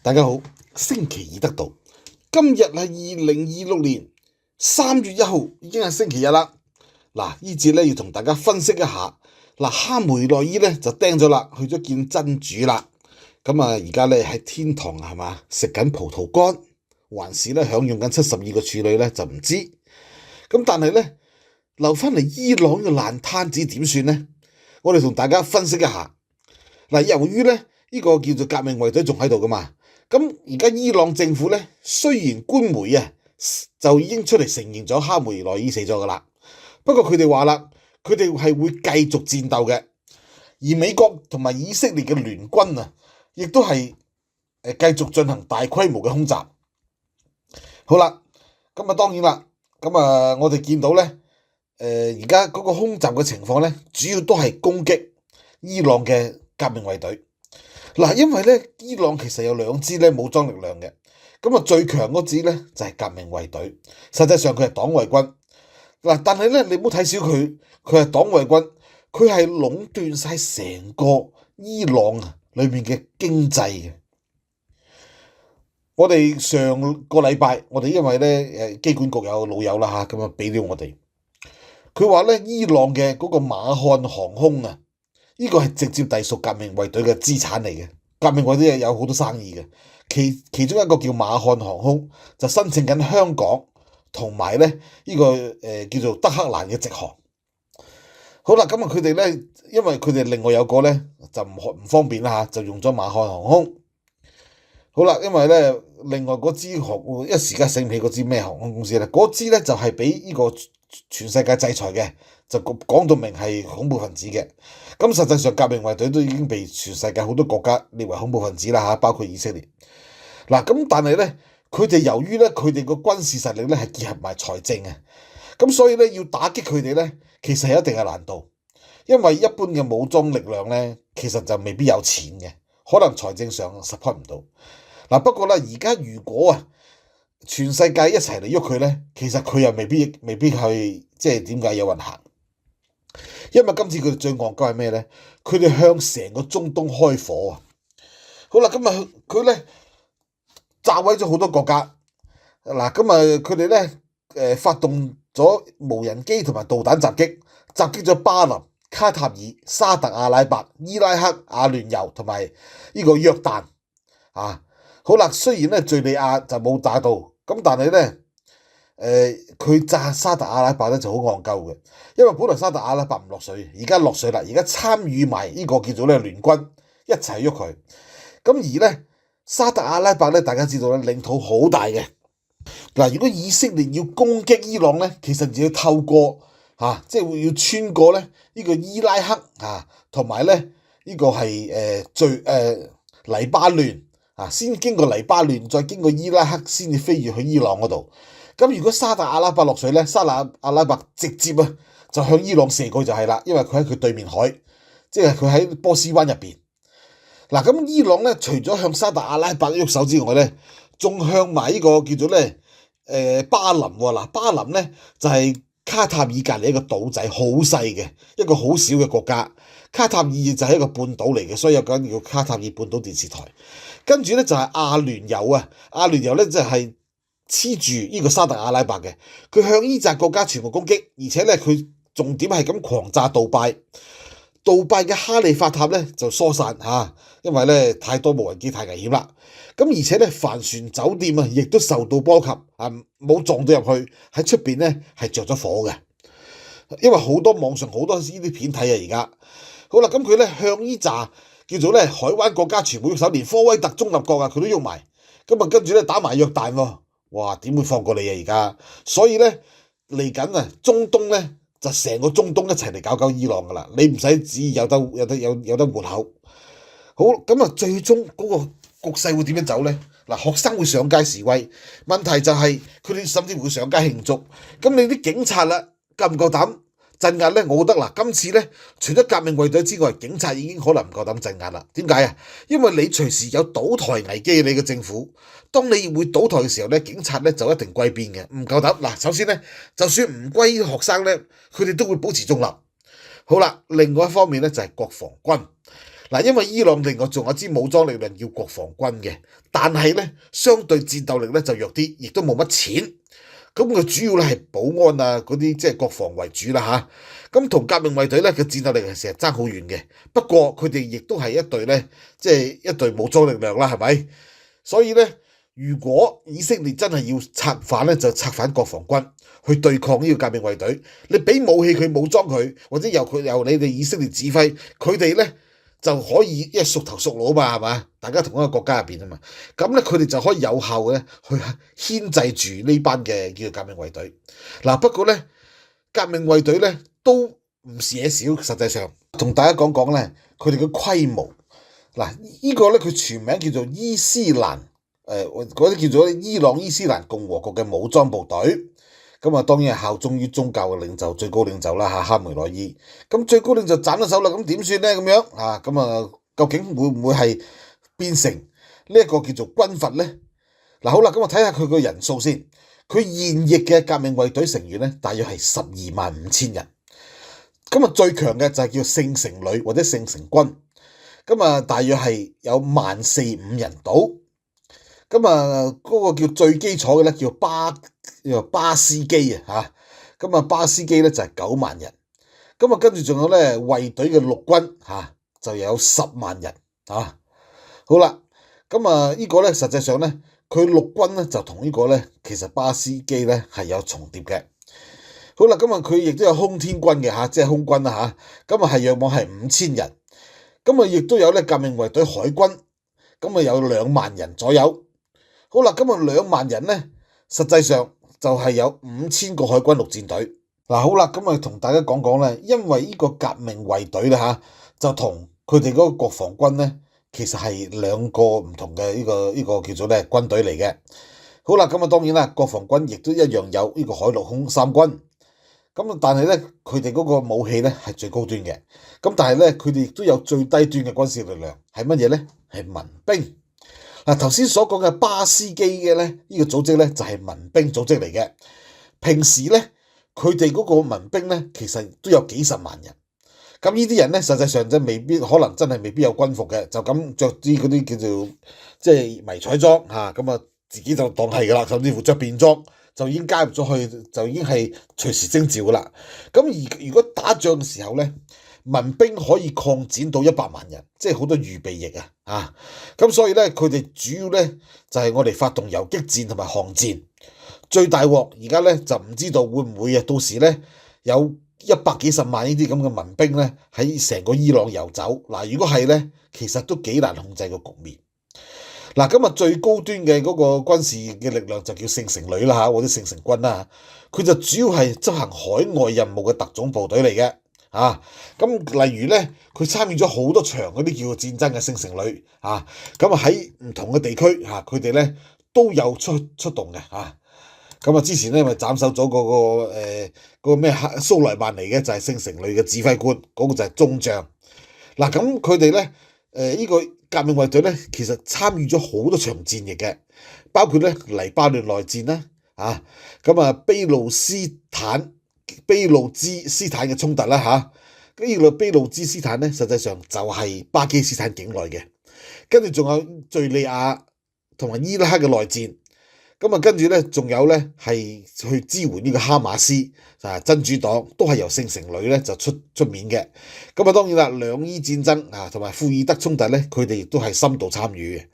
大家好，星期二得到，今日係2026年3月1號，已經係星期日啦。嗱，呢節咧要同大家分析一下。嗱，哈梅內伊咧就釘咗啦，去咗見真主啦。咁啊，而家咧喺天堂係嘛，食緊葡萄乾，還是咧享用緊72個處女咧就唔知。咁但係咧留翻嚟伊朗嘅爛攤子點算呢？我哋同大家分析一下。嗱，由於咧呢個叫做革命衛隊仲喺度噶嘛。咁而家伊朗政府咧，雖然官媒就已經出嚟承認咗哈梅內伊死咗噶啦，不過佢哋話啦，佢哋係會繼續戰鬥嘅，而美國同埋以色列嘅聯軍亦都係繼續進行大規模嘅空襲。好啦，咁當然啦，我哋見到咧，而家嗰個空襲嘅情況咧，主要都係攻擊伊朗嘅革命衛隊。嗱，因為咧，伊朗其實有兩支咧武裝力量嘅，最強嗰支咧就係革命衛隊，實際上佢係黨衛軍。嗱，但係咧你唔好睇小佢，佢係黨衛軍，佢係壟斷晒成個伊朗裏面嘅經濟嘅。我哋上個禮拜，我哋因為咧機管局有老友啦嚇，俾料我哋，佢話咧伊朗嘅嗰個馬漢航空呢個係直接隸屬革命衛隊嘅資產嚟嘅，革命衛隊有好多生意嘅，其中一個叫馬漢航空就申請緊香港同埋咧呢個叫做德黑蘭嘅直航。好啦，佢哋咧，因為佢哋另外有個咧就唔方便啦嚇，就用咗馬漢航空。好啦，因為咧另外嗰支一時間醒唔起嗰支咩航空公司咧，嗰支咧就係俾呢個全世界制裁嘅，就講到明係恐怖分子嘅。咁實際上革命衛隊都已經被全世界好多國家列為恐怖分子啦嚇，包括以色列。嗱，但係咧佢哋由於咧佢哋個軍事實力咧係結合埋財政咁所以咧要打擊佢哋咧，其實係一定係難度，因為一般嘅武裝力量咧其實就未必有錢嘅，可能財政上 support 唔到。嗱，不過咧而家如果全世界一齊嚟喐佢咧，其實佢又未必去即係點解有運行。因為今次佢哋最惡鳩係咩咧？佢哋向成個中東開火好啦，佢咧炸毀咗好多國家。嗱，佢哋咧發動咗無人機同埋導彈襲擊咗巴林、卡塔爾、沙特阿拉伯、伊拉克、阿聯酋同埋呢個約旦好啦，雖然咧敍利亞就冇打到，但係咧佢炸沙特阿拉伯咧就好戇鳩嘅，因為本來沙特阿拉伯唔落水，而家落水啦，而家參與埋呢個叫做咧聯軍一齊喐佢。而咧沙特阿拉伯咧，大家知道咧領土好大嘅。嗱，如果以色列要攻擊伊朗咧，其實就要透過即係要穿過咧呢個伊拉克同埋咧呢個係黎巴嫩先經過黎巴嫩，再經過伊拉克，先至飛越去伊朗嗰度。如果沙特阿拉伯落水咧，沙特阿拉伯直接就向伊朗射過就係啦，因為佢喺佢對面海，即係佢喺波斯灣入邊。嗱，伊朗咧除咗向沙特阿拉伯喐手之外咧，仲向埋呢個叫做咧巴林喎。嗱，巴林咧就係卡塔爾隔離一個島仔，好細嘅一個好小嘅國家。卡塔爾就係一個半島嚟嘅，所以有個叫卡塔爾半島電視台。跟住咧就係阿聯酋阿聯酋咧就係黐住呢個沙特阿拉伯嘅，佢向呢紮國家全部攻擊，而且咧佢重點係咁狂炸杜拜嘅哈利法塔咧就疏散因為咧太多無人機太危險啦。而且咧帆船酒店亦都受到波及冇撞到入去，喺出邊咧係着咗火嘅，因為好多網上好多呢啲片睇而家。好啦，佢咧向呢紮叫做咧海灣國家全部喐手，連科威特中立國佢都喐埋，跟住咧打埋約旦喎，哇點會放過你而家？所以咧嚟緊中東咧就成個中東一齊嚟搞伊朗噶啦，你唔使旨意有得活口。好，最終嗰個局勢會點樣走咧？嗱，學生會上街示威，問題就係佢哋甚至會上街慶祝。你啲警察夠唔夠膽鎮壓咧？我覺得今次咧，除咗革命衛隊之外，警察已經可能唔夠膽鎮壓啦。點解因為你隨時有倒台危機，你嘅政府，當你會倒台嘅時候咧，警察咧就一定歸邊嘅，唔夠膽。嗱，首先咧，就算唔歸學生咧，佢哋都會保持中立。好啦，另外一方面咧就係國防軍。嗱，因為伊朗另外仲有支武裝力量叫國防軍嘅，但係咧相對戰鬥力咧就弱啲，亦都冇乜錢。咁佢主要咧係保安啊嗰啲即係國防為主啦嚇。咁同革命衛隊咧嘅戰鬥力係成日爭好遠嘅。不過佢哋亦都係一隊咧，即係一隊武裝力量啦，係咪？所以咧，如果以色列真係要策反咧，就策反國防軍去對抗呢個革命衛隊。你俾武器佢武裝佢，或者由你哋以色列指揮，佢哋咧就可以一熟頭熟腦嘛，係嘛？大家同一個國家入邊啊嘛，咁咧佢哋就可以有效嘅去牽制住呢班嘅叫做革命衛隊。嗱，不過咧革命衛隊咧都唔係嘢少，實際上同大家講講咧，佢哋嘅規模。嗱，呢個咧佢全名叫做伊斯蘭，嗰啲叫做伊朗伊斯蘭共和國嘅武裝部隊。咁啊，當然係效忠於宗教嘅領袖，最高領袖啦嚇，哈梅內伊。咁最高領袖斬咗手啦，咁點算咧？咁樣啊，咁啊，究竟會唔會係變成呢一個叫做軍閥咧？嗱，好啦，咁我睇下佢個人數先。佢現役嘅革命衛隊成員咧，大約係125000人。咁啊，最強嘅就係叫聖城旅或者聖城軍。咁啊，大約係有14500人到。咁啊，嗰個叫最基礎嘅咧，叫巴斯基啊嚇。咁啊，巴斯基咧就係90000人。咁啊，跟住仲有咧衛隊嘅陸軍嚇，就有100000人啊。好啦，咁啊呢個咧實際上咧，佢陸軍咧就同呢個咧其實巴斯基咧係有重疊嘅。好啦，咁啊佢亦都有空天軍嘅嚇，即係空軍啦嚇。咁啊係約莫係5000人。咁啊亦都有咧革命衛隊海軍，咁啊有20000人左右。好啦，咁啊20000人咧，實際上就係有5000個海軍陸戰隊。嗱，好啦，咁啊同大家講講咧，因為呢個革命衛隊咧嚇，就同佢哋嗰個國防軍咧，其實係兩個唔同嘅呢個叫做咧軍隊嚟嘅。好啦，咁啊當然啦，國防軍亦都一樣有呢個海陸空三軍。咁啊，但係咧，佢哋嗰個武器咧係最高端嘅。咁但係咧，佢哋亦都有最低端嘅軍事力量，係乜嘢咧？係民兵。嗱，頭先所講嘅巴斯基嘅咧，呢個組織咧就係民兵組織嚟嘅。平時咧，佢哋嗰個民兵咧，其實都有幾十萬人。咁呢啲人咧，實際上就未必可能真係未必有軍服嘅，就咁着啲嗰啲叫做即係迷彩裝嚇，咁啊自己就當係噶啦，甚至乎着便裝就已經加入咗去，就已經係隨時徵召噶啦。咁而如果打仗嘅時候咧，民兵可以擴展到100萬人，即係好多預備役啊！咁所以咧，佢哋主要咧就係我哋發動游擊戰同埋巷戰。最大鑊而家咧就唔知道會唔會到時咧有100幾十萬呢啲咁嘅民兵咧喺成個伊朗遊走。嗱，如果係咧，其實都幾難控制個局面。嗱，今日最高端嘅嗰個軍事嘅力量就叫聖城旅啦嚇，或者聖城軍啦嚇，佢就主要係執行海外任務嘅特種部隊嚟嘅。咁例如咧，佢參與咗好多場嗰啲叫做戰爭嘅聖城旅咁啊喺唔同嘅地區佢哋咧都有出動嘅咁啊之前咧咪斬首咗嗰個咩蘇萊曼尼嘅就係聖城旅嘅指揮官，嗰個就係中將。嗱，咁佢哋咧呢個革命衛隊咧，其實參與咗好多場戰役嘅，包括咧黎巴嫩內戰啦咁啊卑路茲斯坦嘅衝突啦呢個卑路茲斯坦咧，實際上就係巴基斯坦境內嘅。跟住仲有敍利亞同埋伊拉克嘅內戰。咁啊，跟住咧仲有咧係去支援呢個哈馬斯真主黨，都係由聖城旅咧就出面嘅。咁啊，當然啦，兩伊戰爭同埋庫爾德衝突咧，佢哋亦都係深度參與嘅。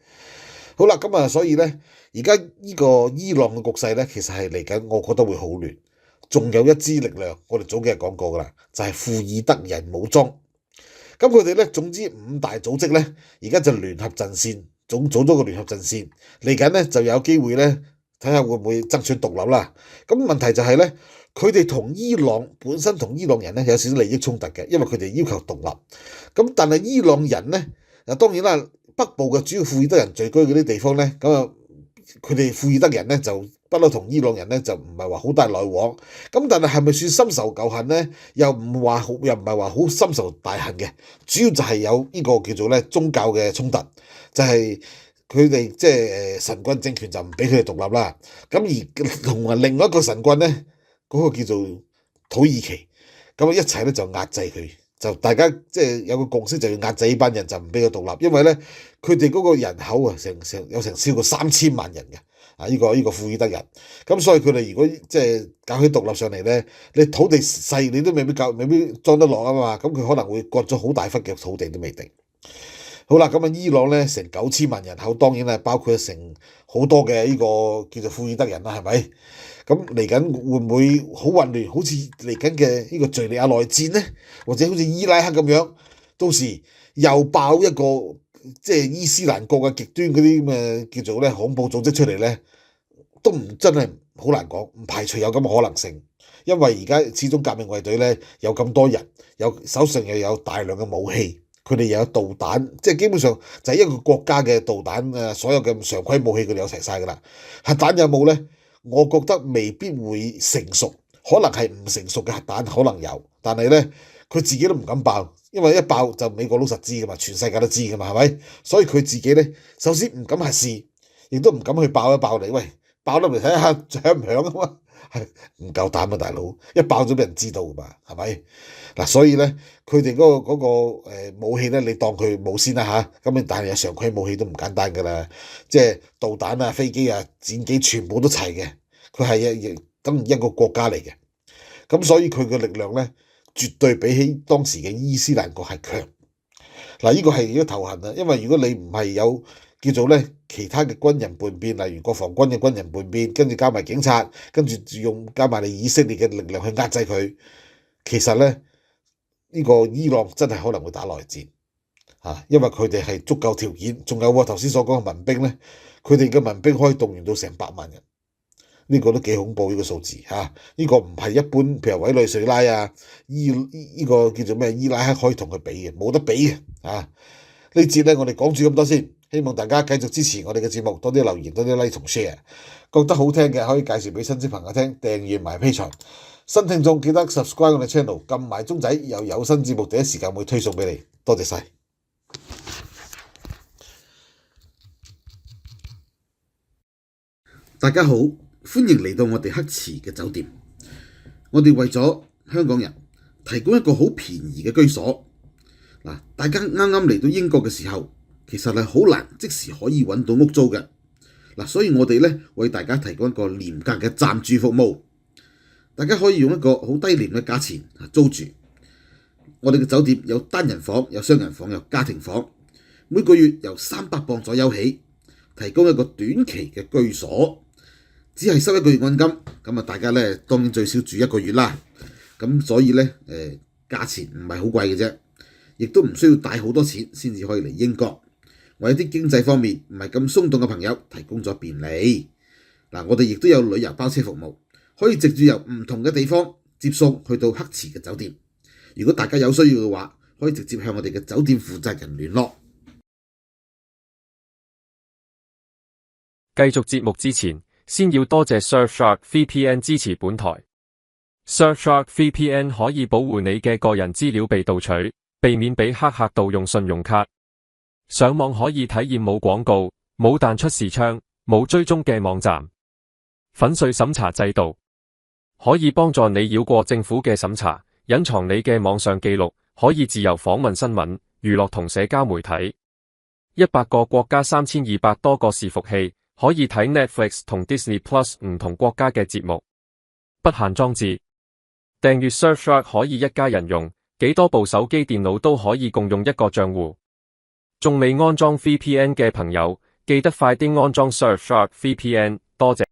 好啦，咁啊，所以咧而家呢個伊朗嘅局勢咧，其實係嚟緊，我覺得會好亂。仲有一支力量，我哋早幾日講過噶啦，就係庫爾德人武裝。咁佢哋咧，總之5大組織咧，而家就聯合陣線，組咗個聯合陣線，嚟緊咧就有機會咧，睇下會唔會爭取獨立啦。咁問題就係咧，佢哋同伊朗本身同伊朗人咧有少少利益衝突嘅，因為佢哋要求獨立。咁但係伊朗人咧，當然啦，北部嘅主要庫爾德人聚居嗰啲地方咧，咁啊，佢哋庫爾德人咧就不嬲同伊朗人咧就唔係話好大來往，咁但係係咪算深仇舊恨咧？又唔係話好深仇大恨嘅，主要就係有呢個叫做咧宗教嘅衝突，就係佢哋即係神棍政權就唔俾佢哋獨立啦。咁而同埋另外一個神棍咧，嗰個叫做土耳其，咁啊一齊咧就壓制佢，就大家即係有個共識，就要壓制呢班人，就唔俾佢獨立，因為咧佢哋嗰個人口啊，有成超過3000萬人嘅啊！呢個庫爾德人，咁所以佢哋如果即係搞起獨立上嚟咧，你土地細你都未必裝得落啊嘛，咁佢可能會割咗好大忽嘅土地都未定。好啦，咁啊，伊朗咧成9000萬人口，當然係包括成好多嘅呢個叫做庫爾德人啦，係咪？咁嚟緊會唔會好混亂？好似嚟緊嘅呢個敍利亞內戰呢，或者好似伊拉克咁樣，到時又爆一個即係伊斯蘭國嘅極端嗰啲咁嘅叫做咧恐怖組織出嚟呢，都唔真係好難講，唔排除有咁嘅可能性。因為而家始終革命衛隊呢，有咁多人，手上又有大量嘅武器。佢哋又有導彈，即係基本上就係一個國家嘅導彈，所有嘅常規武器佢哋有齊晒㗎啦。核彈有冇呢？我覺得未必會成熟，可能係唔成熟嘅核彈可能有，但係呢，佢自己都唔敢爆，因為一爆就美國都實知㗎嘛，全世界都知㗎嘛，係咪？所以佢自己呢，首先唔敢核試，亦都唔敢去爆一爆你，喂，爆得嚟睇下響唔響啊嘛，係唔夠膽啊大佬，一爆咗俾人知道㗎嘛，係咪？嗱，所以咧，佢哋嗰個武器咧，你當佢冇先啦嚇，咁但係有常規武器都唔簡單噶啦，即係導彈啊、飛機啊、戰機全部都齊嘅，佢係等於一個國家嚟嘅，咁所以佢嘅力量咧，絕對比起當時嘅伊斯蘭國係強。嗱，呢個係一個頭痕啊，因為如果你唔係有叫做咧其他嘅軍人叛變，例如國防軍嘅軍人叛變，跟住加埋警察，跟住加埋你以色列嘅力量去壓制佢，其實咧。呢個伊朗真係可能會打內戰嚇，因為佢哋係足夠條件，仲有我頭先所講嘅民兵咧，佢哋嘅民兵可以動員到成100萬人，呢個都幾恐怖呢個數字嚇。呢個唔係一般，譬如委內瑞拉啊，呢個叫做咩伊拉克可以同佢比嘅，冇得比嘅啊。呢節咧我哋講住咁多先，希望大家繼續支持我哋嘅節目，多啲留言，多啲 like 同 share，覺得好聽嘅可以介紹俾親戚朋友聽，訂閱埋 Patreon。新聽眾記得 subscribe 我哋 channel， 撳埋鐘仔，又有新節目第一時間會推送俾你，多謝晒。大家好，歡迎嚟到我哋黑池嘅酒店。我哋為咗香港人提供一個好便宜嘅居所。嗱，大家啱啱嚟到英國嘅時候，其實係好難即時可以揾到屋租嘅。嗱，所以我哋咧為大家提供一個廉價嘅暫住服務。大家可以用一個好低廉嘅價錢租住。我哋嘅酒店有單人房、有雙人房、有家庭房，每個月由300鎊左右起，提供一個短期嘅居所，只係收1個月按金。咁啊，大家咧當然最少住1個月啦。咁所以咧價錢唔係好貴嘅啫，亦都唔需要帶好多錢先至可以嚟英國。為一啲經濟方面唔係咁鬆動嘅朋友提供咗便利。嗱，我哋亦都有旅遊包車服務。可以直接由唔同嘅地方接送去到黑池嘅酒店。如果大家有需要嘅話，可以直接向我哋嘅酒店負責人聯絡。繼續節目之前，先要多謝 Surfshark VPN 支持本台。Surfshark VPN 可以保護你嘅個人資料被盜取，避免俾黑客盜用信用卡。上網可以體驗冇廣告、冇彈出視窗、冇追蹤嘅網站。粉碎審查制度。可以幫助你繞過政府嘅審查，隱藏你嘅網上記錄，可以自由訪問新聞、娛樂同社交媒體。100個國家3200多個伺服器，可以睇 Netflix 同 Disney Plus 唔同國家嘅節目。不限裝置。訂閱 Surfshark 可以一家人用，幾多部手機電腦都可以共用一個賬戶。仲未安裝 VPN 嘅朋友，記得快啲安裝 Surfshark VPN，多謝。